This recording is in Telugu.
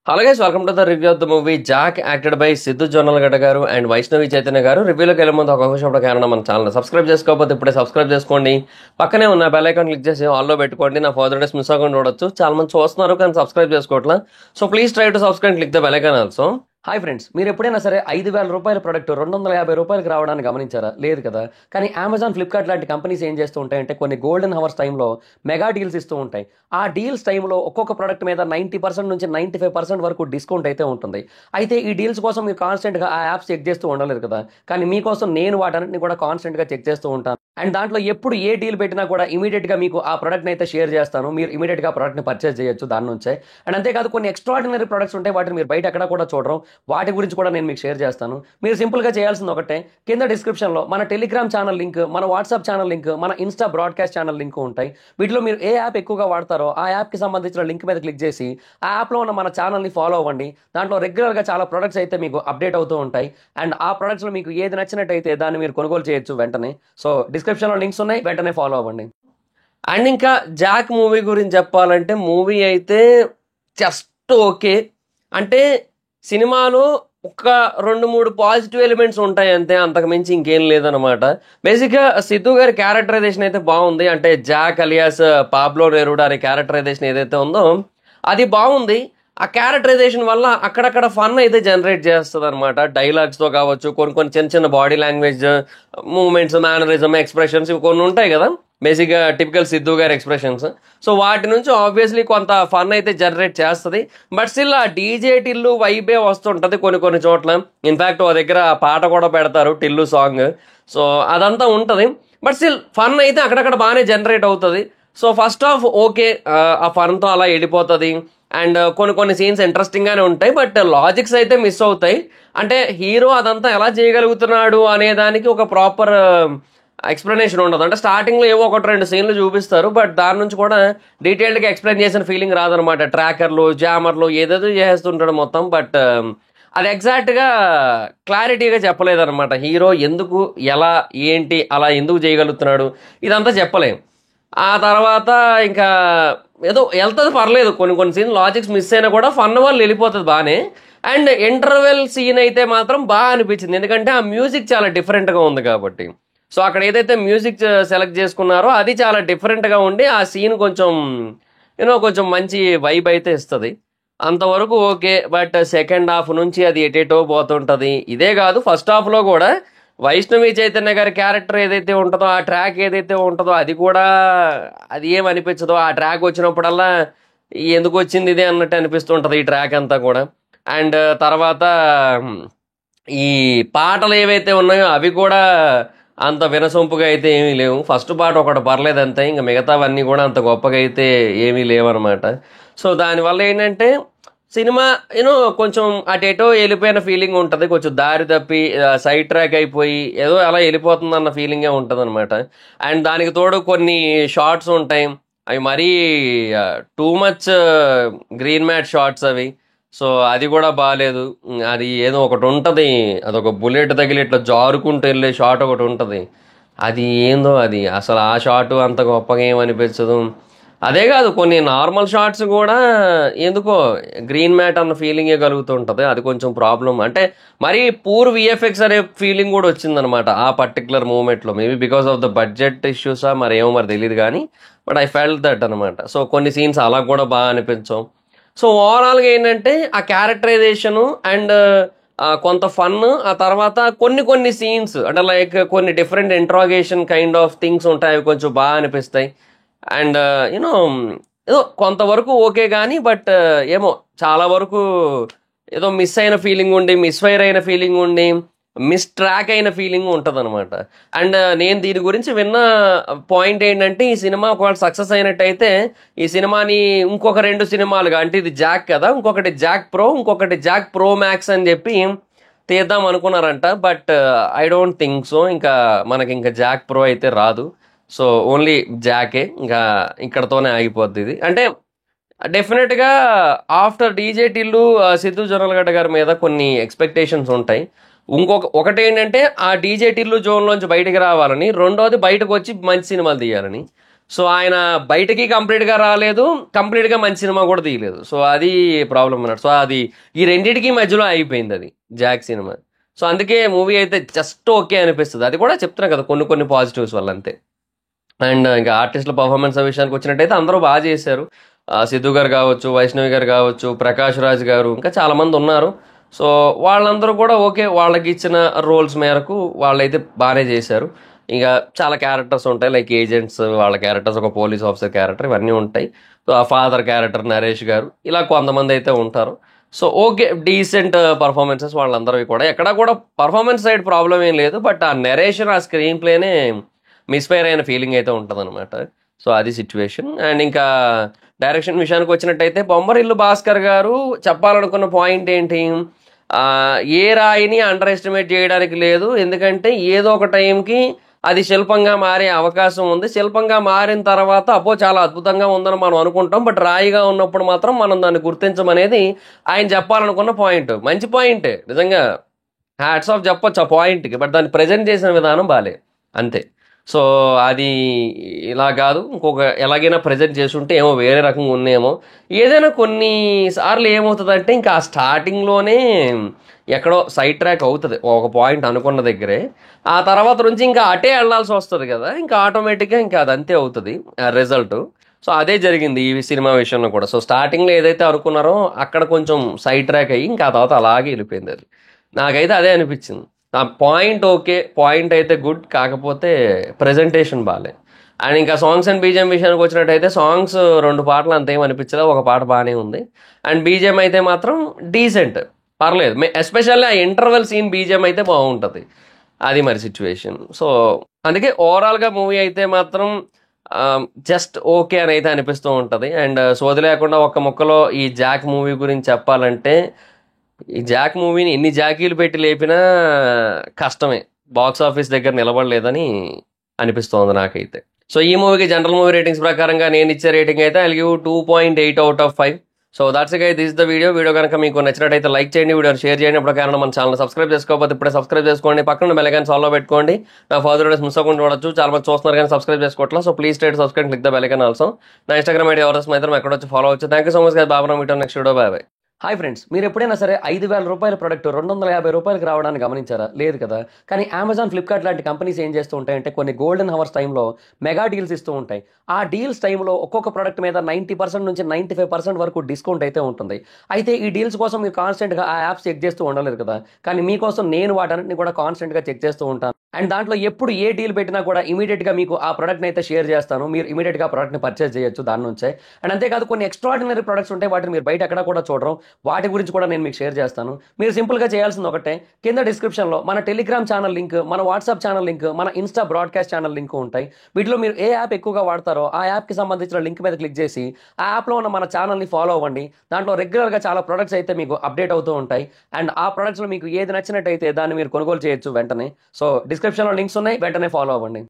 Hello guys, welcome to the review of the movie Jack, acted by Siddhu Jonnalagadda గారు అండ్ వైష్ణవి చైతన్య గారు. రివ్యూలోకి వెళ్ళే ముందు ఒక విషయం కారణం, మన ఛానల్ సబ్స్క్రైబ్ చేసుకోకపోతే ఇప్పుడే సబ్స్క్రైబ్ చేసుకోండి. పక్కనే ఉన్న బెల్ ఐకాన్ క్లిక్ చేసి ఆల్లో పెట్టుకోండి. నా ఫర్దర్ డేస్ మిస్ అవ్వకుండా చూడొచ్చు. చాలా మంది చూస్తున్నారు కానీ సబ్స్క్రైబ్ చేసుకోవట్లా. So please try to subscribe, click the bell icon also. Hi friends, మీరు ఎప్పుడైనా సరే 5,000 రూపాయల ప్రొడక్ట్ 250 రూపాయలకి రావడానికి గమనించారా? లేదు కదా. కానీ అమెజాన్, ఫ్లిప్కార్ట్ లాంటి కంపెనీస్ ఏం చేస్తూ ఉంటాయంటే కొన్ని గోల్డెన్ హవర్స్ టైంలో మెగా డీల్స్ ఇస్తూ ఉంటాయి. ఆ డీల్స్ టైంలో ఒక్కొక్క ప్రొడక్ట్ మీద 90% నుంచి 95% వరకు డిస్కౌంట్ అయితే ఉంటుంది. అయితే ఈ డీల్స్ కోసం మీరు కాన్స్టెంట్గా ఆ యాప్స్ చెక్ చేస్తూ ఉండలేదు కదా. కానీ మీకోసం నేను వాటన్నిటిని కూడా కాన్స్టెంట్గా చెక్ చేస్తూ ఉంటాను. అండ్ దాంట్లో ఎప్పుడు ఏ డీల్ పెట్టినా కూడా ఇమీడియట్గా మీకు ఆ ప్రోడక్ట్ని అయితే షేర్ చేస్తాను. మీరు ఇమీడియట్గా ఆ ప్రోడక్ట్ని పర్చేస్ చేయొచ్చు దాని నుంచే. అండ్ అంతేకాదు, కొన్ని ఎక్స్ట్రాడినరీ ప్రొడక్ట్స్ ఉంటాయి, వాటిని మీరు బయట ఎక్కడ కూడా చూడరు. వాటి గురించి కూడా నేను మీకు షేర్ చేస్తాను. మీరు సింపుల్గా చేయాల్సింది ఒకటే, కింద డిస్క్రిప్షన్లో మన టెలిగ్రామ్ ఛానల్ లింక్, మన వాట్సాప్ ఛానల్ లింక్, మన ఇన్స్టా బ్రాడ్కాస్ట్ ఛానల్ లింక్ ఉంటాయి. వీటిలో మీరు ఏ యాప్ ఎక్కువగా వాడతారో ఆ యాప్కి సంబంధించిన లింక్ మీద క్లిక్ చేసి ఆ యాప్లో ఉన్న మన ఛానల్ని ఫాలో అవ్వండి. దాంట్లో రెగ్యులర్గా చాలా ప్రొడక్ట్స్ అయితే మీకు అప్డేట్ అవుతూ ఉంటాయి. అండ్ ఆ ప్రొడక్ట్స్లో మీకు ఏది నచ్చినట్టయితే దాన్ని మీరు కొనుగోలు చేయొచ్చు వెంటనే. సో డిస్క్రిప్షన్లో లింక్స్ ఉన్నాయి, వెంటనే ఫాలో అవ్వండి. అండ్ ఇంకా జాక్ మూవీ గురించి చెప్పాలంటే, మూవీ అయితే జస్ట్ ఓకే. అంటే సినిమాలో ఒక 2-3 పాజిటివ్ ఎలిమెంట్స్ ఉంటాయి అంతే, అంతకు మించి ఇంకేం లేదనమాట. బేసిక్గా సిద్ధు గారి క్యారెక్టరైజేషన్ అయితే బాగుంది. అంటే జాక్ అలియాస్ పాబ్లో నెరూడా అనే క్యారెక్టరైజేషన్ ఏదైతే ఉందో అది బాగుంది. ఆ క్యారెక్టరైజేషన్ వల్ల అక్కడక్కడ ఫన్ అయితే జనరేట్ చేస్తుంది అనమాట. డైలాగ్స్తో కావచ్చు, కొన్ని చిన్న చిన్న body language movements, mannerism, expressions ఇవి కొన్ని ఉంటాయి కదా, బేసిక్గా టిపికల్ సిద్ధు గారి ఎక్స్ప్రెషన్స్. సో వాటి నుంచి ఆబ్వియస్లీ కొంత ఫన్ అయితే జనరేట్ చేస్తుంది. బట్ స్టిల్ ఆ డీజే టిల్లు వైబే వస్తుంటుంది కొన్ని చోట్ల. ఇన్ఫ్యాక్ట్ ఆ దగ్గర పాట కూడా పెడతారు, టిల్లు సాంగ్. సో అదంతా ఉంటుంది. బట్ స్టిల్ ఫన్ అయితే అక్కడక్కడ బాగానే జనరేట్ అవుతుంది. సో ఫస్ట్ హాఫ్ ఓకే, ఆ ఫన్తో అలా వెళ్ళిపోతుంది. అండ్ కొన్ని సీన్స్ ఇంట్రెస్టింగ్గానే ఉంటాయి, బట్ లాజిక్స్ అయితే మిస్ అవుతాయి. అంటే హీరో అదంతా ఎలా చేయగలుగుతున్నాడు అనే దానికి ఒక ప్రాపర్ ఎక్స్ప్లెనేషన్ ఉండదు. అంటే స్టార్టింగ్లో ఏవో 1-2 సీన్లు చూపిస్తారు, బట్ దాని నుంచి కూడా డీటెయిల్డ్గా ఎక్స్ప్లెయిన్ చేసిన ఫీలింగ్ రాదనమాట. ట్రాకర్లు, జామర్లు ఏదేదో చేస్తుంటాడు మొత్తం, బట్ అది ఎగ్జాక్ట్గా క్లారిటీగా చెప్పలేదన్నమాట. హీరో ఎందుకు, ఎలా, ఏంటి, అలా ఎందుకు చేయగలుగుతున్నాడు ఇదంతా చెప్పలేం. ఆ తర్వాత ఇంకా ఏదో వెళ్తుంది, పర్లేదు. కొన్ని సీన్ లాజిక్స్ మిస్ అయినా కూడా ఫన్ వల్ల వెళ్ళిపోతుంది బాగానే. అండ్ ఇంటర్వెల్ సీన్ అయితే మాత్రం బాగా అనిపించింది, ఎందుకంటే ఆ మ్యూజిక్ చాలా డిఫరెంట్గా ఉంది కాబట్టి. సో అక్కడ ఏదైతే మ్యూజిక్ సెలెక్ట్ చేసుకున్నారో అది చాలా డిఫరెంట్గా ఉండి ఆ సీన్ కొంచెం మంచి వైబ్ అయితే ఇస్తుంది. అంతవరకు ఓకే. బట్ సెకండ్ హాఫ్ నుంచి అది ఎటేటో పోతుంటుంది. ఇదే కాదు, ఫస్ట్ హాఫ్లో కూడా వైష్ణవి చైతన్య గారి క్యారెక్టర్ ఏదైతే ఉంటుందో, ఆ ట్రాక్ ఏదైతే ఉంటుందో అది కూడా అది ఏమనిపించదో. ఆ ట్రాక్ వచ్చినప్పుడల్లా ఎందుకు వచ్చింది ఇదే అన్నట్టు అనిపిస్తుంటుంది ఈ ట్రాక్ అంతా కూడా. అండ్ తర్వాత ఈ పాటలు ఏవైతే ఉన్నాయో అవి కూడా అంత వినసొంపుగా అయితే ఏమీ లేవు. ఫస్ట్ పాట ఒకటి పర్లేదంతే, ఇంకా మిగతావన్నీ కూడా అంత గొప్పగా అయితే ఏమీ లేవన్నమాట. సో దానివల్ల ఏంటంటే సినిమా కొంచెం అటేటో వెళ్ళిపోయిన ఫీలింగ్ ఉంటుంది, కొంచెం దారి తప్పి సైడ్ ట్రాక్ అయిపోయి ఏదో అలా వెళ్ళిపోతుంది అన్న ఫీలింగే ఉంటుంది అనమాట. అండ్ దానికి తోడు కొన్ని షార్ట్స్ ఉంటాయి, అవి మరీ too much green mat shorts అవి. సో అది కూడా బాగాలేదు. అది ఏదో ఒకటి ఉంటుంది, అదొక బుల్లెట్ తగిలి ఇట్లా జారుకుంటూ వెళ్ళే షాట్ ఒకటి ఉంటుంది. అది ఏందో, అది అసలు ఆ షాట్ అంత గొప్పగా ఏమనిపించదు. అదే కాదు, కొన్ని నార్మల్ షాట్స్ కూడా ఎందుకో గ్రీన్ మ్యాట్ అన్న ఫీలింగే కలుగుతుంటుంది. అది కొంచెం ప్రాబ్లం. అంటే మరీ పూర్ విఎఫ్ఎక్స్ అనే ఫీలింగ్ కూడా వచ్చిందనమాట ఆ పర్టికులర్ మూమెంట్లో. Maybe because of the budget ఇష్యూసా మరి ఏమో మరి తెలియదు కానీ, బట్ ఐ ఫెల్ట్ దట్ అనమాట. సో కొన్ని సీన్స్ అలా కూడా బాగా అనిపించవు. సో ఓవరాల్గా ఏంటంటే ఆ క్యారెక్టరైజేషను అండ్ కొంత ఫన్, ఆ తర్వాత కొన్ని సీన్స్ అంటే లైక్ కొన్ని different interrogation kind of things ఉంటాయి, అవి కొంచెం బాగా అనిపిస్తాయి. అండ్ ఏదో కొంతవరకు ఓకే కానీ, బట్ ఏమో చాలా వరకు ఏదో మిస్ అయిన ఫీలింగ్ ఉండి, మిస్ఫైర్ అయిన ఫీలింగ్ ఉండి, మిస్ ట్రాక్ అయిన ఫీలింగ్ ఉంటుంది అనమాట. అండ్ నేను దీని గురించి విన్న పాయింట్ ఏంటంటే, ఈ సినిమా ఒకవేళ సక్సెస్ అయినట్టయితే ఈ సినిమాని ఇంకొక 2 సినిమాలుగా, అంటే ఇది జాక్ కదా, ఇంకొకటి జాక్ ప్రో, ఇంకొకటి జాక్ ప్రో మ్యాక్స్ అని చెప్పి తీద్దాం అనుకున్నారంట. But I don't think so. మనకి ఇంకా జాక్ ప్రో అయితే రాదు. సో ఓన్లీ జాకే, ఇంకా ఇక్కడతోనే ఆగిపోద్ది ఇది. అంటే డెఫినెట్గా ఆఫ్టర్ డీజే టిల్లు సిద్ధు జొన్నలగడ్డ గారి మీద కొన్ని ఎక్స్పెక్టేషన్స్ ఉంటాయి. ఒకటి ఏంటంటే ఆ డీజే టిల్లు జోన్లోంచి బయటకు రావాలని, రెండోది బయటకు వచ్చి మంచి సినిమాలు తీయాలని. సో ఆయన బయటకి కంప్లీట్గా రాలేదు, కంప్లీట్గా మంచి సినిమా కూడా తీయలేదు. సో అది ప్రాబ్లం అన్నట్టు. సో అది ఈ రెండింటికి మధ్యలో అయిపోయింది అది జాక్ సినిమా. సో అందుకే మూవీ అయితే జస్ట్ ఓకే అనిపిస్తుంది. అది కూడా చెప్తున్నా కదా కొన్ని కొన్ని పాజిటివ్స్ వల్ల అంతే. అండ్ ఇంకా ఆర్టిస్టుల పర్ఫార్మెన్స్ విషయానికి వచ్చినట్టయితే అందరూ బాగా చేశారు. సిద్ధు గారు కావచ్చు, వైష్ణవి గారు కావచ్చు, ప్రకాష్ రాజ్ గారు, ఇంకా చాలామంది ఉన్నారు. సో వాళ్ళందరూ కూడా ఓకే, వాళ్ళకి ఇచ్చిన రోల్స్ మేరకు వాళ్ళైతే బాగానే చేశారు. ఇంకా చాలా క్యారెక్టర్స్ ఉంటాయి, లైక్ ఏజెంట్స్ వాళ్ళ క్యారెక్టర్స్, ఒక పోలీస్ ఆఫీసర్ క్యారెక్టర్, ఇవన్నీ ఉంటాయి. సో ఆ ఫాదర్ క్యారెక్టర్ నరేష్ గారు, ఇలా కొంతమంది అయితే ఉంటారు. సో ఓకే, డీసెంట్ పర్ఫార్మెన్సెస్ వాళ్ళందరివి కూడా. ఎక్కడ కూడా పర్ఫార్మెన్స్ సైడ్ ప్రాబ్లం ఏం లేదు, బట్ ఆ నెరేషన్, ఆ స్క్రీన్ ప్లేనే మిస్ఫైర్ అయిన ఫీలింగ్ అయితే ఉంటుంది అనమాట. సో అది సిచ్యువేషన్. అండ్ ఇంకా డైరెక్షన్ విషయానికి వచ్చినట్టయితే బొమ్మరిల్లు భాస్కర్ గారు చెప్పాలనుకున్న పాయింట్ ఏంటి, ఆ, ఏ రాయిని అండర్ ఎస్టిమేట్ చేయడానికి లేదు. ఎందుకంటే ఏదో ఒక టైంకి అది శిల్పంగా మారే అవకాశం ఉంది. శిల్పంగా మారిన తర్వాత అబ్బో చాలా అద్భుతంగా ఉందని మనం అనుకుంటాం, బట్ రాయిగా ఉన్నప్పుడు మాత్రం మనం దాన్ని గుర్తించమనేది ఆయన చెప్పాలనుకున్న పాయింట్. మంచి పాయింట్ నిజంగా, హ్యాట్స్ ఆఫ్ చెప్పొచ్చు ఆ పాయింట్కి, బట్ దాన్ని ప్రజెంట్ చేసిన విధానం బాలే, అంతే. సో అది ఇలా కాదు, ఇంకొక ఎలాగైనా ప్రజెంట్ చేసుంటే ఏమో వేరే రకంగా ఉన్నాయేమో. ఏదైనా కొన్ని సార్లు ఏమవుతుందంటే ఇంకా ఆ స్టార్టింగ్లోనే ఎక్కడో సైడ్ ట్రాక్ అవుతుంది ఒక పాయింట్ అనుకున్న దగ్గరే. ఆ తర్వాత నుంచి ఇంకా అటే వెళ్ళాల్సి వస్తుంది కదా, ఇంకా ఆటోమేటిక్గా ఇంకా అది అంతే అవుతుంది రిజల్ట్. సో అదే జరిగింది ఈ సినిమా విషయంలో కూడా. సో స్టార్టింగ్లో ఏదైతే అనుకున్నారో అక్కడ కొంచెం సైడ్ ట్రాక్ అయ్యి ఇంకా ఆ తర్వాత అలాగే వెళ్ళిపోయింది అది. నాకైతే అదే అనిపించింది. ఆ పాయింట్ ఓకే, పాయింట్ అయితే గుడ్, కాకపోతే ప్రజెంటేషన్ బాగాలే. అండ్ ఇంకా సాంగ్స్ అండ్ బీజిఎం విషయానికి వచ్చినట్టయితే సాంగ్స్ 2 పాటలు అంతేం అనిపించలేదు, ఒక పాట బాగానే ఉంది. అండ్ బీజిఎం అయితే మాత్రం డీసెంట్, పర్లేదు. ఎస్పెషల్లీ ఆ ఇంటర్వెల్ సీన్ బీజిఎం అయితే బాగుంటుంది, అది మరి సిచ్యువేషన్. సో అందుకే ఓవరాల్గా మూవీ అయితే మాత్రం జస్ట్ ఓకే అని అయితే అనిపిస్తూ ఉంటుంది. అండ్ సోది లేకుండా ఒక్క ముక్కలో ఈ జాక్ మూవీ గురించి చెప్పాలంటే, ఈ జాక్ మూవీని ఎన్ని జాకీలు పెట్టి లేపినా కష్టమే, బాక్స్ ఆఫీస్ దగ్గర నిలబడలేదని అనిపిస్తోంది నాకైతే. సో ఈ మూవీకి జనరల్ మూవీ రేటింగ్స్ ప్రకారంగా నేను ఇచ్చే రేటింగ్ అయితే I give 2.8/5. So that's guys, this the video కనుక మీకు నచ్చినట్టయితే లైక్ చేయండి, వీడియోని షేర్ చేయండి. ఇప్పుడు కారణం మన ఛానల్ సబ్స్క్రైబ్ చేసుకోకపోతే ఇప్పుడే సబ్స్క్రైబ్ చేసుకోండి, పక్కన బెల్ ఐకాన్ ఆల్లో పెట్టుకోండి. నా ఫర్దర్ వీడియోస్ మిస్ అవ్వకుండా చూడొచ్చు. చాలా మంది చూస్తున్నారు కానీ సబ్స్క్రైబ్ చేసుకోవట్లేదు. So please try to subscribe, click the bell icon also. నా ఇన్స్టాగ్రామ్ ఐడి ఎవరైనా మాత్రం ఎక్కడ వచ్చి ఫాలో అవచ్చు. Thank you so much guys, బాబా మీటర్ next video, bye bye. Hi friends, మీరు ఎప్పుడైనా సరే 5,000 రూపాయల ప్రొడక్ట్ 250 రూపాయలకి రావడాన్ని గమనించారా? లేదు కదా. కానీ అమెజాన్, ఫ్లిప్కార్ట్ లాంటి కంపెనీస్ ఏం చేస్తూ ఉంటాయంటే కొన్ని గోల్డెన్ హవర్స్ టైంలో మెగా డీల్స్ ఇస్తూ ఉంటాయి. ఆ డీల్స్ టైంలో ఒక్కొక్క ప్రొడక్ట్ మీద 90% నుంచి 95% వరకు డిస్కౌంట్ అయితే ఉంటుంది. అయితే ఈ డీల్స్ కోసం మీరు కాన్స్టెంట్గా ఆ యాప్స్ చెక్ చేస్తూ ఉండలేదు కదా, కానీ మీకోసం నేను వాటన్నిటిని కూడా కాన్స్టెంట్గా చెక్ చేస్తూ ఉంటాను. అండ్ దాంట్లో ఎప్పుడు ఏ డీల్ పెట్టినా కూడా ఇమీడియట్గా మీకు ఆ ప్రొడక్ట్ని అయితే షేర్ చేస్తాను. మీరు ఇమీడియట్గా ఆ ప్రొడక్ట్ని పర్చేస్ చేయొచ్చు దాని నుంచే. అండ్ అంతేకాదు కొన్ని ఎక్స్ట్రాడినరీ ప్రొడక్ట్స్ ఉంటాయి, వాటిని మీరు బయట ఎక్కడ కూడా చూడరు. వాటి గురించి కూడా నేను మీకు షేర్ చేస్తాను. మీరు సింపుల్గా చేయాల్సింది ఒకటే, కింద డిస్క్రిప్షన్లో మన టెలిగ్రామ్ ఛానల్ లింక్, మన వాట్సాప్ ఛానల్ లింక్, మన ఇన్స్టా బ్రాడ్కాస్ట్ ఛానల్ లింక్ ఉంటాయి. వీటిలో మీరు ఏ యాప్ ఎక్కువగా వాడతారో ఆ యాప్కి సంబంధించిన లింక్ మీద క్లిక్ చేసి ఆ యాప్లో ఉన్న మన ఛానల్ని ఫాలో అవ్వండి. దాంట్లో రెగ్యులర్గా చాలా ప్రొడక్ట్స్ అయితే మీకు అప్డేట్ అవుతూ ఉంటాయి. అండ్ ఆ ప్రొడక్ట్స్లో మీకు ఏది నచ్చినట్టయితే దాన్ని మీరు కొనుగోలు చేయొచ్చు వెంటనే. సో డిస్క్రిప్షన్లో లింక్స్ ఉన్నాయి, వెంటనే ఫాలో అవ్వండి.